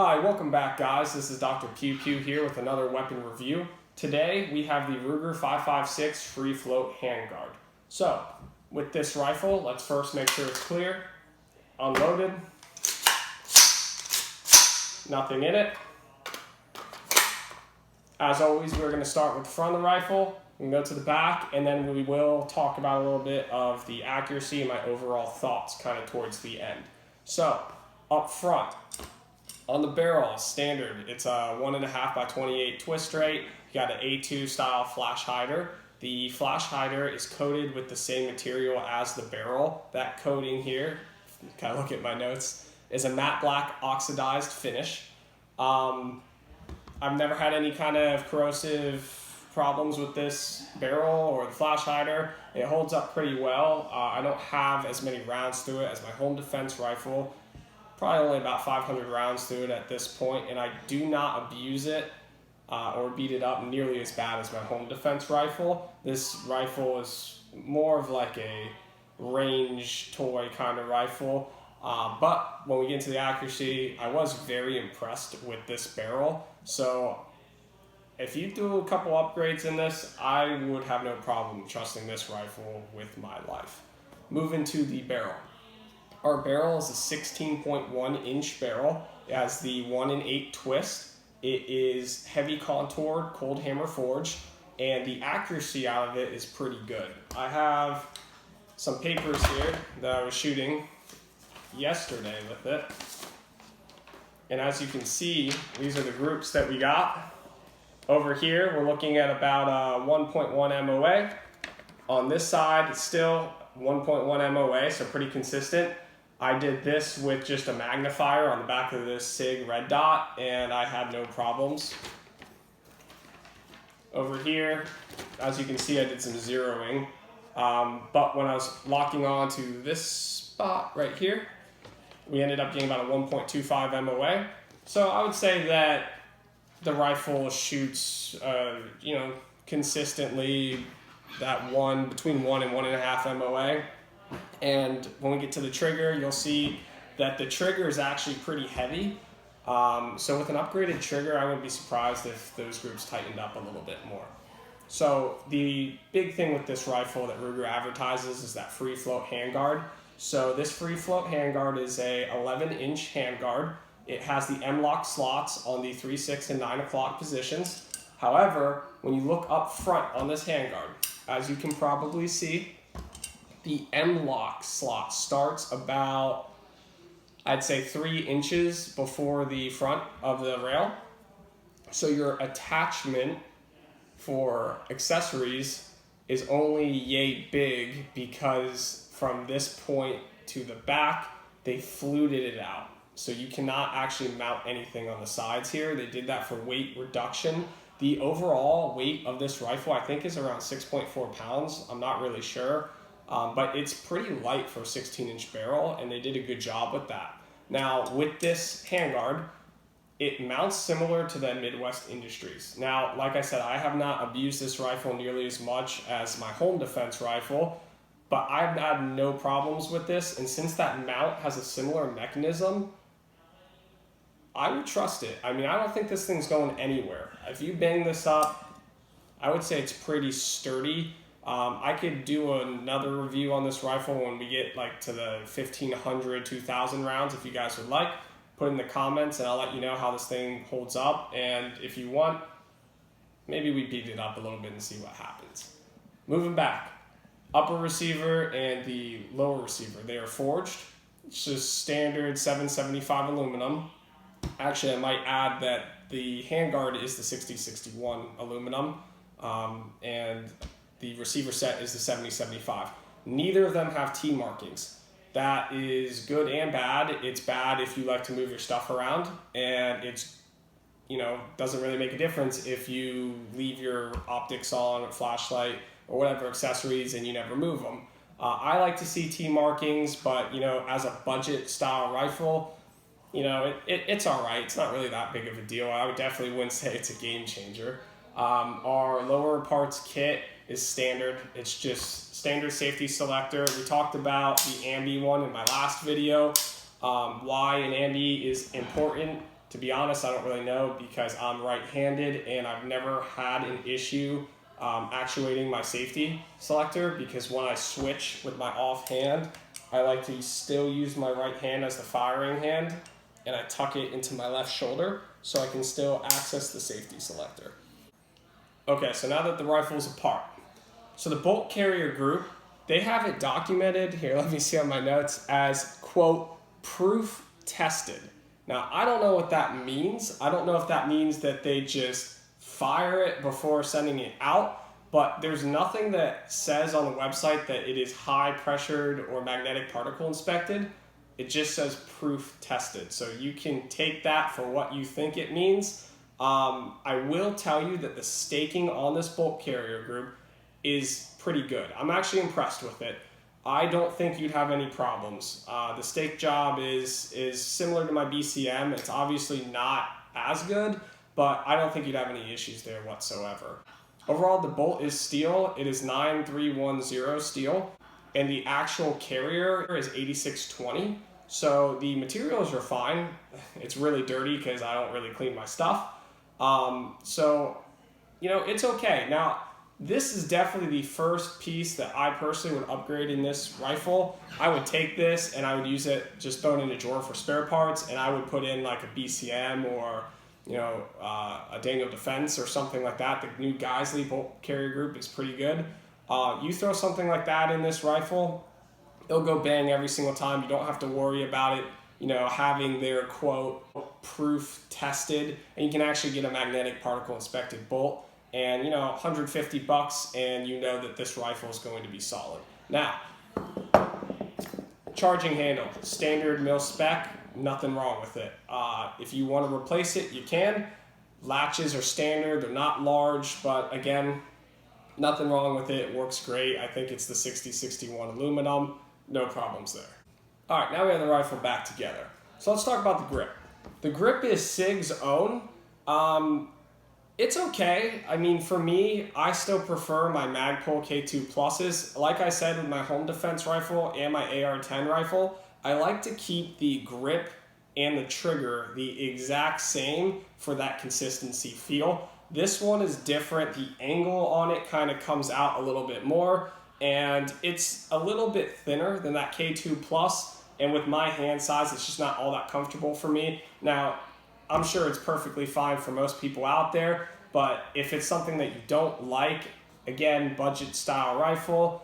Hi, welcome back guys. This is Dr. Pew Pew here with another weapon review. Today we have the Ruger 5.56 Free Float Handguard. So, with this rifle, let's first make sure it's clear. Unloaded. Nothing in it. As always, we're going to start with the front of the rifle. We can go to the back, and then we will talk about a little bit of the accuracy and my overall thoughts kind of towards the end. So, up front. On the barrel, standard, it's a 1.5 by 28 twist rate. You got an A2 style flash hider. The flash hider is coated with the same material as the barrel. That coating here, kind of look at my notes, is a matte black oxidized finish. I've never had any kind of corrosive problems with this barrel or the flash hider. It holds up pretty well. I don't have as many rounds through it as my home defense rifle. Probably only about 500 rounds through it at this point, and I do not abuse it or beat it up nearly as bad as my home defense rifle. This rifle is more of like a range toy kind of rifle, but when we get into the accuracy, I was very impressed with this barrel. So if you do a couple upgrades in this, I would have no problem trusting this rifle with my life. Moving to the barrel. Our barrel is a 16.1 inch barrel. It has the 1-in-8 twist. It is heavy contoured, cold hammer forged, and the accuracy out of it is pretty good. I have some papers here that I was shooting yesterday with it. And as you can see, these are the groups that we got. Over here, we're looking at about 1.1 MOA. On this side, it's still 1.1 MOA, so pretty consistent. I did this with just a magnifier on the back of this SIG red dot, and I had no problems. Over here, as you can see, I did some zeroing, but when I was locking on to this spot right here, we ended up getting about a 1.25 MOA. So I would say that the rifle shoots, consistently between 1 and 1.5 MOA. And when we get to the trigger, you'll see that the trigger is actually pretty heavy. So with an upgraded trigger, I wouldn't be surprised if those groups tightened up a little bit more. So the big thing with this rifle that Ruger advertises is that free float handguard. So this free float handguard is a 11-inch handguard. It has the M-LOK slots on the 3, 6, and 9 o'clock positions. However, when you look up front on this handguard, as you can probably see, the M-LOK slot starts about, I'd say, 3 inches before the front of the rail. So your attachment for accessories is only yay big because from this point to the back, they fluted it out. So you cannot actually mount anything on the sides here. They did that for weight reduction. The overall weight of this rifle, I think, is around 6.4 pounds. I'm not really sure. But it's pretty light for a 16-inch barrel, and they did a good job with that. Now, with this handguard, it mounts similar to the Midwest Industries. Now, like I said, I have not abused this rifle nearly as much as my home defense rifle, but I've had no problems with this, and since that mount has a similar mechanism, I would trust it. I mean, I don't think this thing's going anywhere. If you bang this up, I would say it's pretty sturdy. I could do another review on this rifle when we get to the 1,500, 2,000 rounds if you guys would like. Put in the comments and I'll let you know how this thing holds up. And if you want, maybe we beat it up a little bit and see what happens. Moving back, upper receiver and the lower receiver, they are forged. It's just standard 775 aluminum. Actually, I might add that the handguard is the 6061 aluminum, and the receiver set is the 7075. Neither of them have T markings. That is good and bad. It's bad if you like to move your stuff around, and it's, doesn't really make a difference if you leave your optics on, or flashlight, or whatever accessories, and you never move them. I like to see T markings, but, as a budget style rifle, it's all right. It's not really that big of a deal. I would definitely wouldn't say it's a game changer. Our lower parts kit is standard. It's just standard safety selector. We talked about the ambi one in my last video, why an ambi is important To be honest, I don't really know because I'm right-handed and I've never had an issue actuating my safety selector, because when I switch with my offhand, I like to still use my right hand as the firing hand, and I tuck it into my left shoulder so I can still access the safety selector. Okay, so now that the rifle is apart, so the bolt carrier group, they have it documented, here let me see on my notes, as quote, proof tested. Now, I don't know what that means. I don't know if that means that they just fire it before sending it out, but there's nothing that says on the website that it is high pressured or magnetic particle inspected. It just says proof tested. So you can take that for what you think it means. I will tell you that the staking on this bolt carrier group is pretty good. I'm actually impressed with it. I don't think you'd have any problems. The stake job is similar to my BCM. It's obviously not as good, but I don't think you'd have any issues there whatsoever. Overall, the bolt is steel. It is 9310 steel, and the actual carrier is 8620. So the materials are fine. It's really dirty because I don't really clean my stuff. So, you know, it's okay. Now, this is definitely the first piece that I personally would upgrade in this rifle. I would take this and I would use it, just throw it in a drawer for spare parts, and I would put in like a BCM or, you know, a Daniel Defense or something like that. The new Geisley bolt carrier group is pretty good. You throw something like that in this rifle, it'll go bang every single time. You don't have to worry about it, you know, having their quote proof tested, and you can actually get a magnetic particle inspected bolt. And, you know, $150, and you know that this rifle is going to be solid. Now, charging handle, standard mil spec, nothing wrong with it. If you want to replace it, you can. Latches are standard, they're not large, but again, nothing wrong with it. It works great. I think it's the 6061 aluminum, no problems there. All right, now we have the rifle back together. So let's talk about the grip. The grip is SIG's own. It's okay. I mean, for me, I still prefer my Magpul K2 Pluses. Like I said with my home defense rifle and my AR-10 rifle, I like to keep the grip and the trigger the exact same for that consistency feel. This one is different. The angle on it kind of comes out a little bit more, and it's a little bit thinner than that K2 Plus, and with my hand size, it's just not all that comfortable for me. Now, I'm sure it's perfectly fine for most people out there, but if it's something that you don't like, again, budget style rifle,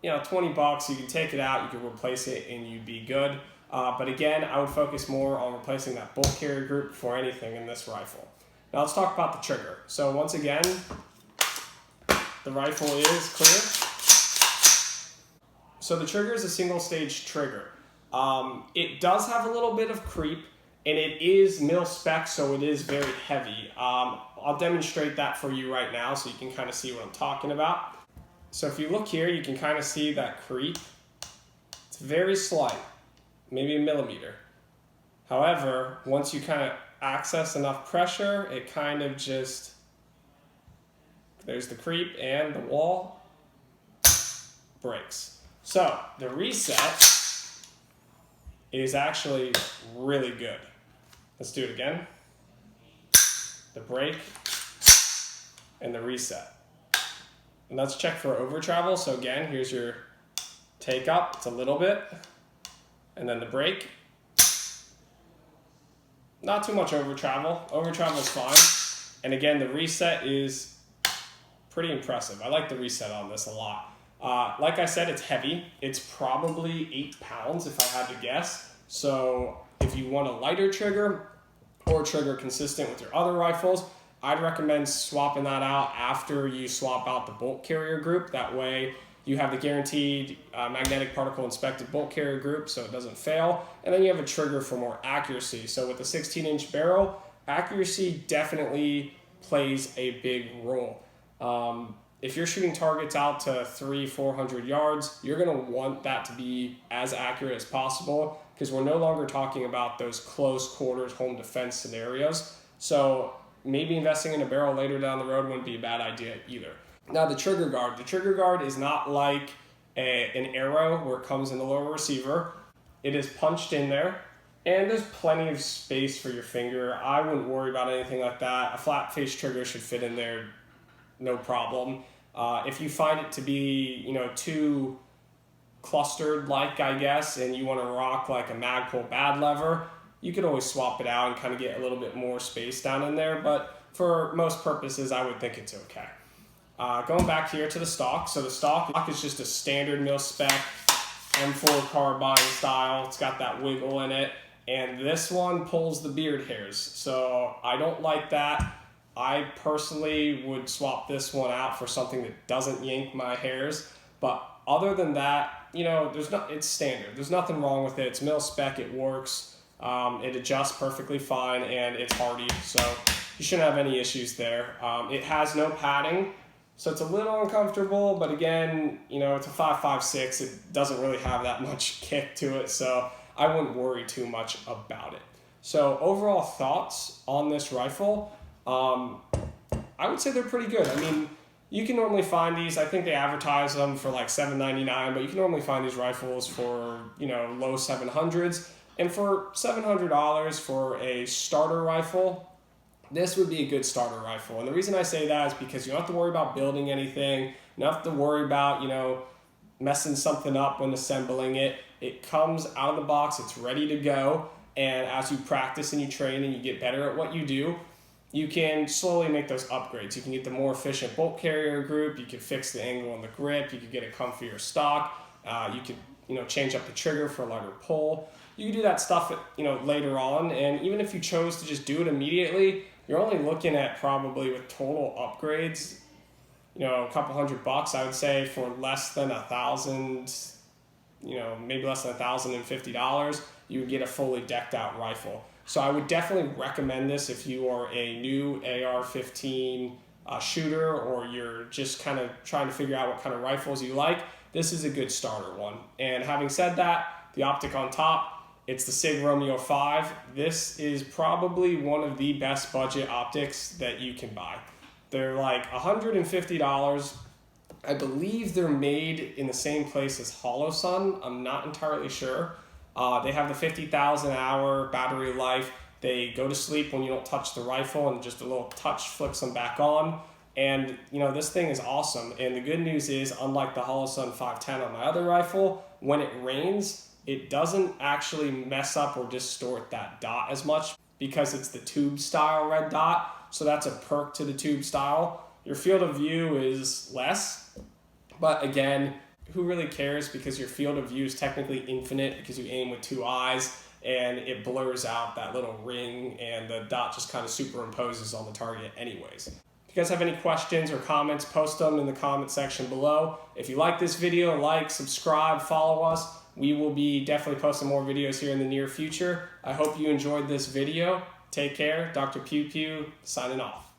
you know, $20, you can take it out, you can replace it, and you'd be good. But again, I would focus more on replacing that bolt carrier group before anything in this rifle. Now let's talk about the trigger. So once again, the rifle is clear. So the trigger is a single stage trigger. It does have a little bit of creep, and it is mil spec, so it is very heavy. I'll demonstrate that for you right now so you can kind of see what I'm talking about. So if you look here, you can kind of see that creep. It's very slight, maybe a millimeter. However, once you kind of access enough pressure, it kind of just, there's the creep and the wall breaks. So the reset is actually really good. Let's do it again. The break and the reset. And let's check for over travel. So again, here's your take up. It's a little bit. And then the break. Not too much over travel. Over travel is fine. And again, the reset is pretty impressive. I like the reset on this a lot. Like I said, it's heavy. It's probably 8 pounds if I had to guess. So if you want a lighter trigger or a trigger consistent with your other rifles, I'd recommend swapping that out after you swap out the bolt carrier group. That way you have the guaranteed magnetic particle inspected bolt carrier group so it doesn't fail. And then you have a trigger for more accuracy. So with a 16-inch barrel, accuracy definitely plays a big role. If you're shooting targets out to 300-400 yards, you're going to want that to be as accurate as possible, because we're no longer talking about those close quarters home defense scenarios. So maybe investing in a barrel later down the road wouldn't be a bad idea either. Now the trigger guard. The trigger guard is not like an arrow where it comes in the lower receiver. It is punched in there, And there's plenty of space for your finger. I wouldn't worry about anything like that. A flat face trigger should fit in there, no problem. If you find it to be, too clustered like, I guess, and you want to rock like a Magpul bad lever, you could always swap it out and kind of get a little bit more space down in there, but for most purposes, I would think it's okay. Going back here to the stock. So the stock is just a standard mil-spec M4 carbine style. It's got that wiggle in it, and this one pulls the beard hairs, so I don't like that. I personally would swap this one out for something that doesn't yank my hairs, but other than that, it's standard. There's nothing wrong with it. It's mil-spec, it works, it adjusts perfectly fine, and it's hardy, so you shouldn't have any issues there. It has no padding, so it's a little uncomfortable, but again, it's a 5.56. It doesn't really have that much kick to it, so I wouldn't worry too much about it. So overall thoughts on this rifle, I would say they're pretty good. I mean, you can normally find these, I think they advertise them for like $7.99, but you can normally find these rifles for, low 700s. And for $700 for a starter rifle, this would be a good starter rifle. And the reason I say that is because you don't have to worry about building anything. You don't have to worry about, messing something up when assembling it. It comes out of the box, it's ready to go. And as you practice and you train and you get better at what you do, you can slowly make those upgrades. You can get the more efficient bolt carrier group. You can fix the angle on the grip. You can get a comfier stock. You could, change up the trigger for a lighter pull. You can do that stuff, later on. And even if you chose to just do it immediately, you're only looking at probably with total upgrades, a couple $100, I would say, for less than $1,000, maybe less than $1,050, you would get a fully decked out rifle. So I would definitely recommend this if you are a new AR-15 shooter, or you're just kind of trying to figure out what kind of rifles you like. This is a good starter one. And having said that, the optic on top, it's the SIG Romeo 5. This is probably one of the best budget optics that you can buy. They're like $150. I believe they're made in the same place as Holosun. I'm not entirely sure. They have the 50,000 hour battery life. They go to sleep when you don't touch the rifle, and just a little touch flicks them back on. And this thing is awesome. And the good news is, unlike the Holosun 510 on my other rifle, when it rains, it doesn't actually mess up or distort that dot as much because it's the tube style red dot. So that's a perk to the tube style. Your field of view is less, but again, who really cares, because your field of view is technically infinite because you aim with two eyes, and it blurs out that little ring and the dot just kind of superimposes on the target anyways. If you guys have any questions or comments, post them in the comment section below. If you like this video, like, subscribe, follow us. We will be definitely posting more videos here in the near future. I hope you enjoyed this video. Take care. Dr. Pew Pew signing off.